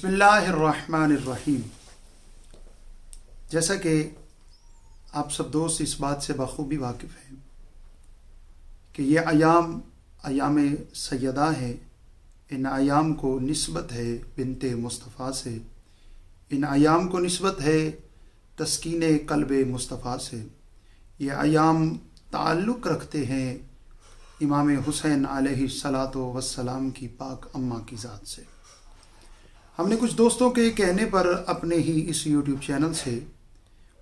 بسم اللہ الرحمن الرحیم۔ جیسا کہ آپ سب دوست اس بات سے بخوبی واقف ہیں کہ یہ ایام سیدہ ہے، ان ایام کو نسبت ہے بنت مصطفیٰ سے، ان ایام کو نسبت ہے تسکین قلب مصطفیٰ سے، یہ ایام تعلق رکھتے ہیں امام حسین علیہ الصلاۃ والسلام کی پاک اماں کی ذات سے۔ ہم نے کچھ دوستوں کے کہنے پر اپنے ہی اس یوٹیوب چینل سے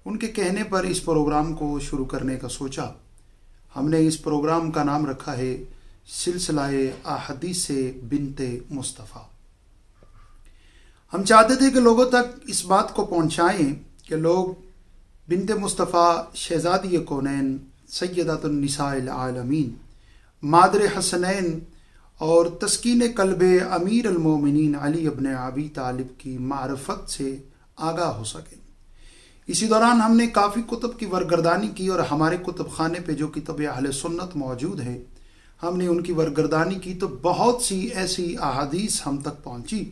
ان کے کہنے پر اس پروگرام کو شروع کرنے کا سوچا۔ ہم نے اس پروگرام کا نام رکھا ہے سلسلہ احادیث بنت مصطفیٰ۔ ہم چاہتے تھے کہ لوگوں تک اس بات کو پہنچائیں کہ لوگ بنت مصطفیٰ شہزادی کونین سیدۃ النساء العالمین مادر حسنین اور تسکین قلب امیر المومنین علی ابن ابی طالب کی معرفت سے آگاہ ہو سکیں۔ اسی دوران ہم نے کافی کتب کی ورگردانی کی اور ہمارے کتب خانے پہ جو کتب اہل سنت موجود ہیں ہم نے ان کی ورگردانی کی، تو بہت سی ایسی احادیث ہم تک پہنچی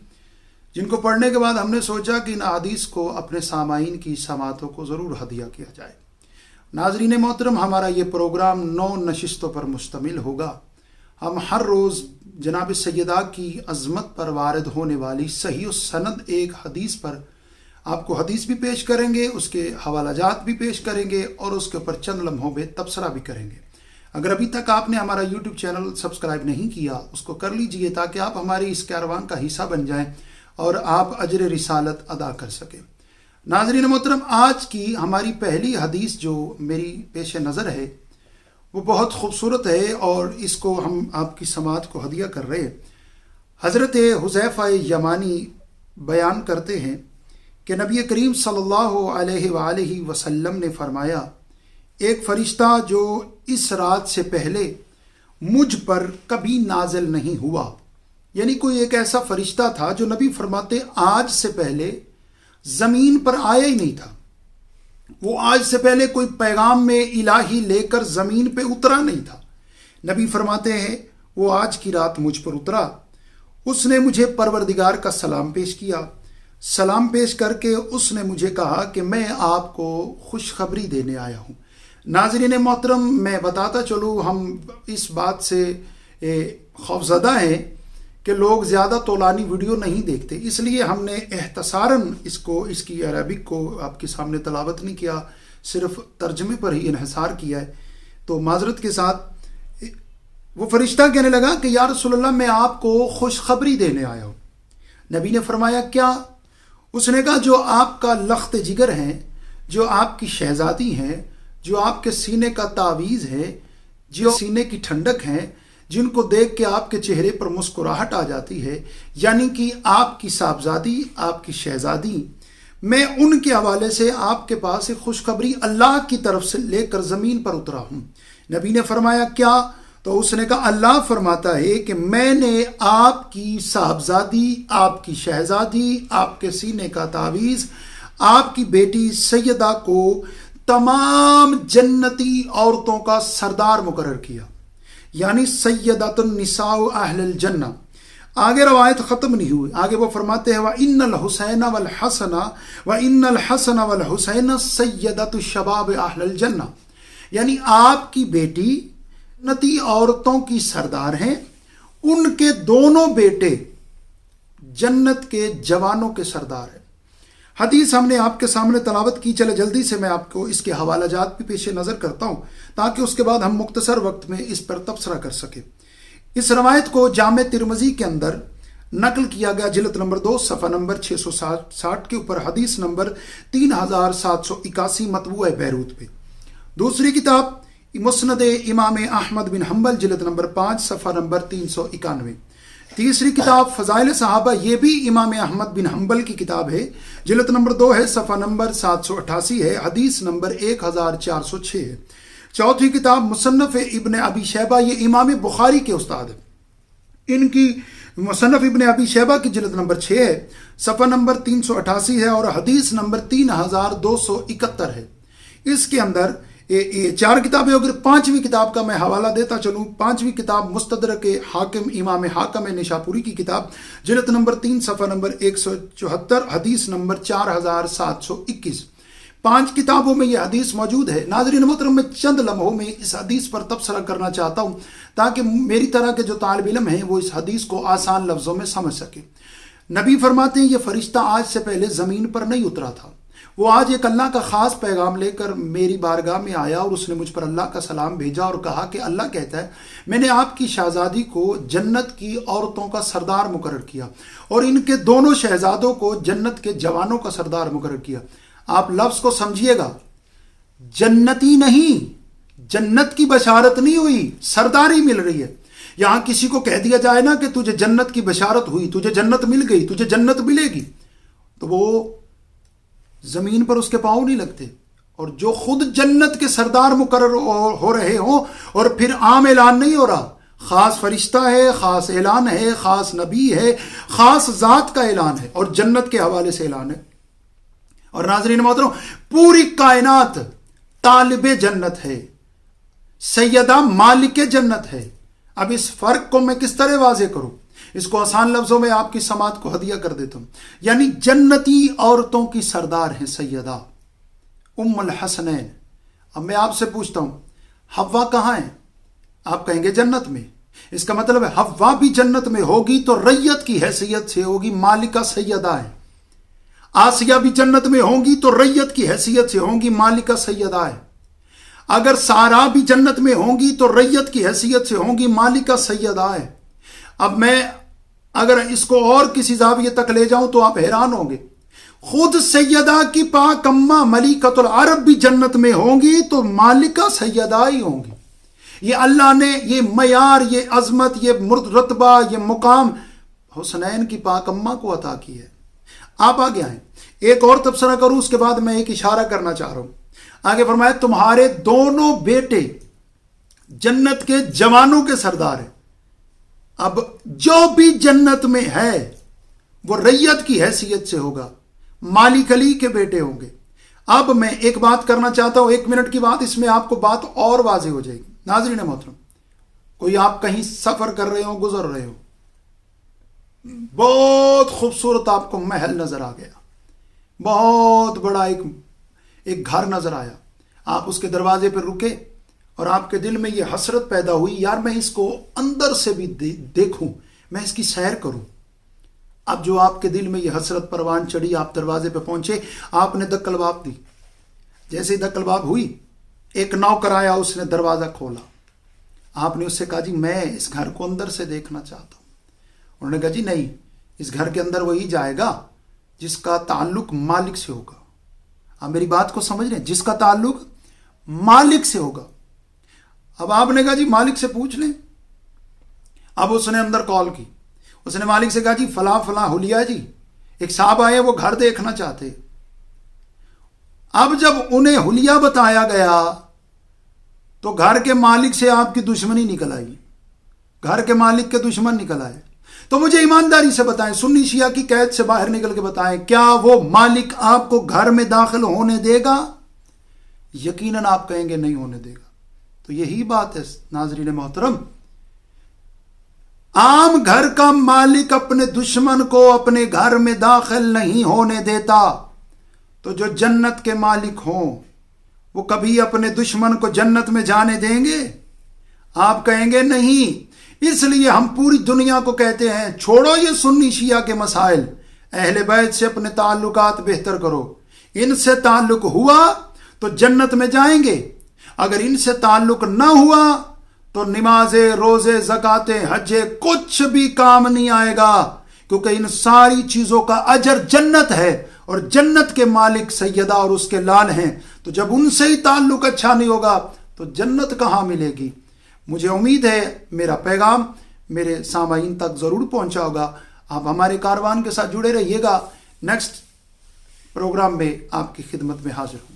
جن کو پڑھنے کے بعد ہم نے سوچا کہ ان احادیث کو اپنے سامعین کی سماعتوں کو ضرور ہدیہ کیا جائے۔ ناظرین محترم، ہمارا یہ پروگرام 9 نشستوں پر مشتمل ہوگا۔ ہم ہر روز جناب سیدہ کی عظمت پر وارد ہونے والی صحیح السند ایک حدیث پر آپ کو حدیث بھی پیش کریں گے، اس کے حوالہ جات بھی پیش کریں گے اور اس کے اوپر چند لمحوں میں تبصرہ بھی کریں گے۔ اگر ابھی تک آپ نے ہمارا یوٹیوب چینل سبسکرائب نہیں کیا اس کو کر لیجئے تاکہ آپ ہماری اس کاروان کا حصہ بن جائیں اور آپ اجر رسالت ادا کر سکیں۔ ناظرین محترم، آج کی ہماری پہلی حدیث جو میری پیش نظر ہے وہ بہت خوبصورت ہے اور اس کو ہم آپ کی سماعت کو ہدیہ کر رہے ہیں۔ حضرت حذیفہ یمانی بیان کرتے ہیں کہ نبی کریم صلی اللہ علیہ وآلہ وسلم نے فرمایا، ایک فرشتہ جو اس رات سے پہلے مجھ پر کبھی نازل نہیں ہوا، یعنی کوئی ایک ایسا فرشتہ تھا جو نبی فرماتے آج سے پہلے زمین پر آیا ہی نہیں تھا، وہ آج سے پہلے کوئی پیغام میں الہی لے کر زمین پہ اترا نہیں تھا۔ نبی فرماتے ہیں وہ آج کی رات مجھ پر اترا، اس نے مجھے پروردگار کا سلام پیش کیا، سلام پیش کر کے اس نے مجھے کہا کہ میں آپ کو خوشخبری دینے آیا ہوں۔ ناظرین محترم، میں بتاتا چلوں، ہم اس بات سے خوفزدہ ہیں کہ لوگ زیادہ طولانی ویڈیو نہیں دیکھتے، اس لیے ہم نے اختصاراً اس کی عربک کو آپ کے سامنے تلاوت نہیں کیا، صرف ترجمے پر ہی انحصار کیا ہے۔ تو معذرت کے ساتھ وہ فرشتہ کہنے لگا کہ یا رسول اللہ، میں آپ کو خوشخبری دینے آیا ہوں۔ نبی نے فرمایا کیا؟ اس نے کہا جو آپ کا لخت جگر ہیں، جو آپ کی شہزادی ہیں، جو آپ کے سینے کا تعویذ ہے، جو سینے کی ٹھنڈک ہیں، جن کو دیکھ کے آپ کے چہرے پر مسکراہٹ آ جاتی ہے، یعنی کہ آپ کی صاحبزادی، آپ کی شہزادی، میں ان کے حوالے سے آپ کے پاس ایک خوشخبری اللہ کی طرف سے لے کر زمین پر اترا ہوں۔ نبی نے فرمایا کیا؟ تو اس نے کہا اللہ فرماتا ہے کہ میں نے آپ کی صاحبزادی، آپ کی شہزادی، آپ کے سینے کا تعویذ، آپ کی بیٹی سیدہ کو تمام جنتی عورتوں کا سردار مقرر کیا، یعنی سیدۃ النساء اہل الجنہ۔ آگے روایت ختم نہیں ہوئی، آگے وہ فرماتے ہیں وَإِنَّ الْحُسَيْنَ وَالْحَسَنَ وَإِنَّ الْحَسَنَ وَالْحُسَيْنَ سَيَّدَةُ الشَّبَابِ اہل الجنہ، یعنی آپ کی بیٹی نتی عورتوں کی سردار ہیں، ان کے دونوں بیٹے جنت کے جوانوں کے سردار ہیں۔ حدیث ہم نے آپ کے سامنے تلاوت کی، چلے جلدی سے میں آپ کو اس کے حوالہ جات بھی پیش نظر کرتا ہوں تاکہ اس کے بعد ہم مختصر وقت میں اس پر تبصرہ کر سکیں۔ اس روایت کو جامع ترمذی کے اندر نقل کیا گیا، جلد نمبر 2 صفحہ نمبر 660 کے اوپر، حدیث نمبر 3781 مطبوع بیروت پہ۔ دوسری کتاب مسند امام احمد بن حنبل، جلد نمبر 5 صفحہ نمبر 391۔ تیسری کتاب فضائل صحابہ، یہ بھی امام احمد بن حنبل کی کتاب ہے، جلد نمبر 2 ہے، صفحہ نمبر 788 ہے، حدیث نمبر 1406 ہے۔ چوتھی کتاب مصنف ابن ابی شیبہ، یہ امام بخاری کے استاد ہیں، ان کی مصنف ابن ابی شیبہ کی جلد نمبر 6 ہے، صفحہ نمبر 388 ہے اور حدیث نمبر 3271 ہے۔ اس کے اندر یہ 4 کتابیں ہو گئی. 5ویں کتاب کا میں حوالہ دیتا چلوں. 5ویں کتاب مستدرک حاکم، امام حاکم نشاپوری کی کتاب، جلد نمبر 3 صفحہ نمبر 174، حدیث نمبر 4721. 5 کتابوں میں یہ حدیث موجود ہے. ناظرین محترم، میں چند لمحوں میں اس حدیث پر تبصرہ کرنا چاہتا ہوں تاکہ میری طرح کے جو طالب علم ہیں وہ اس حدیث کو آسان لفظوں میں سمجھ سکے. نبی فرماتے ہیں یہ فرشتہ آج سے پہلے زمین پر نہیں اترا تھا. وہ آج ایک اللہ کا خاص پیغام لے کر میری بارگاہ میں آیا اور اس نے مجھ پر اللہ کا سلام بھیجا اور کہا کہ اللہ کہتا ہے میں نے آپ کی شہزادی کو جنت کی عورتوں کا سردار مقرر کیا اور ان کے دونوں شہزادوں کو جنت کے جوانوں کا سردار مقرر کیا. آپ لفظ کو سمجھیے گا، جنتی نہیں، جنت کی بشارت نہیں ہوئی، سرداری مل رہی ہے. یہاں کسی کو کہہ دیا جائے نا کہ تجھے جنت کی بشارت ہوئی، تجھے جنت مل گئی، تجھے جنت ملے گی، تو وہ زمین پر اس کے پاؤں نہیں لگتے. اور جو خود جنت کے سردار مقرر ہو رہے ہوں اور پھر عام اعلان نہیں ہو رہا، خاص فرشتہ ہے، خاص اعلان ہے، خاص نبی ہے، خاص ذات کا اعلان ہے اور جنت کے حوالے سے اعلان ہے. اور ناظرین محترم، پوری کائنات طالب جنت ہے، سیدہ مالک جنت ہے. اب اس فرق کو میں کس طرح واضح کروں؟ اس کو آسان لفظوں میں آپ کی سماعت کو ہدیہ کر دیتا ہوں. یعنی جنتی عورتوں کی سردار ہیں سیدہ ام الحسنین. اب میں آپ سے پوچھتا ہوں، حوا کہاں ہیں؟ آپ کہیں گے جنت میں. اس کا مطلب ہے حوا بھی جنت میں ہوگی تو ریت کی حیثیت سے ہوگی، مالکہ سیدہ ہے. آسیہ بھی جنت میں ہوں گی تو ریت کی حیثیت سے ہوں گی، مالکہ سیدہ ہے. اگر سارا بھی جنت میں ہوں گی تو ریت کی حیثیت سے ہوں گی، مالکہ سیدہ ہے. اب میں اگر اس کو اور کسی زاویے تک لے جاؤں تو آپ حیران ہوں گے. خود سیدہ کی پاک اماں ملکۃ العرب بھی جنت میں ہوں گی تو مالکہ سیدہ ہی ہوں گی. یہ اللہ نے یہ معیار، یہ عظمت، یہ رتبہ، یہ مقام حسنین کی پاک اماں کو عطا کی ہے. آپ آگے آئیں، ایک اور تبصرہ کروں، اس کے بعد میں ایک اشارہ کرنا چاہ رہا ہوں. آگے فرمایا تمہارے دونوں بیٹے جنت کے جوانوں کے سردار ہیں. اب جو بھی جنت میں ہے وہ ریت کی حیثیت سے ہوگا، مالک علی کے بیٹے ہوں گے. اب میں ایک بات کرنا چاہتا ہوں، 1 منٹ کی بات، اس میں آپ کو بات اور واضح ہو جائے گی. ناظرین محترم، کوئی آپ کہیں سفر کر رہے ہو، گزر رہے ہو، بہت خوبصورت آپ کو محل نظر آ گیا، بہت بڑا ایک گھر نظر آیا، آپ اس کے دروازے پر رکے اور آپ کے دل میں یہ حسرت پیدا ہوئی، یار میں اس کو اندر سے بھی دیکھوں، میں اس کی سیر کروں. اب جو آپ کے دل میں یہ حسرت پروان چڑھی، آپ دروازے پہ پہنچے، آپ نے دکلباب دی. جیسے ہی دکلباب ہوئی، ایک نوکر آیا، اس نے دروازہ کھولا. آپ نے اس سے کہا جی میں اس گھر کو اندر سے دیکھنا چاہتا ہوں. انہوں نے کہا جی نہیں، اس گھر کے اندر وہی جائے گا جس کا تعلق مالک سے ہوگا. آپ میری بات کو سمجھ رہے ہیں؟ جس کا تعلق مالک سے ہوگا. اب آپ نے کہا جی مالک سے پوچھ لیں. اب اس نے اندر کال کی، اس نے مالک سے کہا جی فلاں فلاں حلیہ جی ایک صاحب آئے، وہ گھر دیکھنا چاہتے. اب جب انہیں حلیہ بتایا گیا تو گھر کے مالک سے آپ کی دشمنی نکل آئی، گھر کے مالک کے دشمن نکل آئے. تو مجھے ایمانداری سے بتائیں، سنی شیعہ کی قید سے باہر نکل کے بتائیں، کیا وہ مالک آپ کو گھر میں داخل ہونے دے گا؟ یقیناً آپ کہیں گے نہیں ہونے دے گا. تو یہی بات ہے ناظرین محترم، عام گھر کا مالک اپنے دشمن کو اپنے گھر میں داخل نہیں ہونے دیتا. تو جو جنت کے مالک ہوں وہ کبھی اپنے دشمن کو جنت میں جانے دیں گے؟ آپ کہیں گے نہیں. اس لیے ہم پوری دنیا کو کہتے ہیں چھوڑو یہ سنی شیعہ کے مسائل، اہل بیت سے اپنے تعلقات بہتر کرو. ان سے تعلق ہوا تو جنت میں جائیں گے، اگر ان سے تعلق نہ ہوا تو نمازیں، روزے، زکاتیں، حج کچھ بھی کام نہیں آئے گا، کیونکہ ان ساری چیزوں کا اجر جنت ہے اور جنت کے مالک سیدہ اور اس کے لال ہیں. تو جب ان سے ہی تعلق اچھا نہیں ہوگا تو جنت کہاں ملے گی؟ مجھے امید ہے میرا پیغام میرے سامعین تک ضرور پہنچا ہوگا. آپ ہمارے کاروان کے ساتھ جڑے رہیے گا. نیکسٹ پروگرام میں آپ کی خدمت میں حاضر ہوں.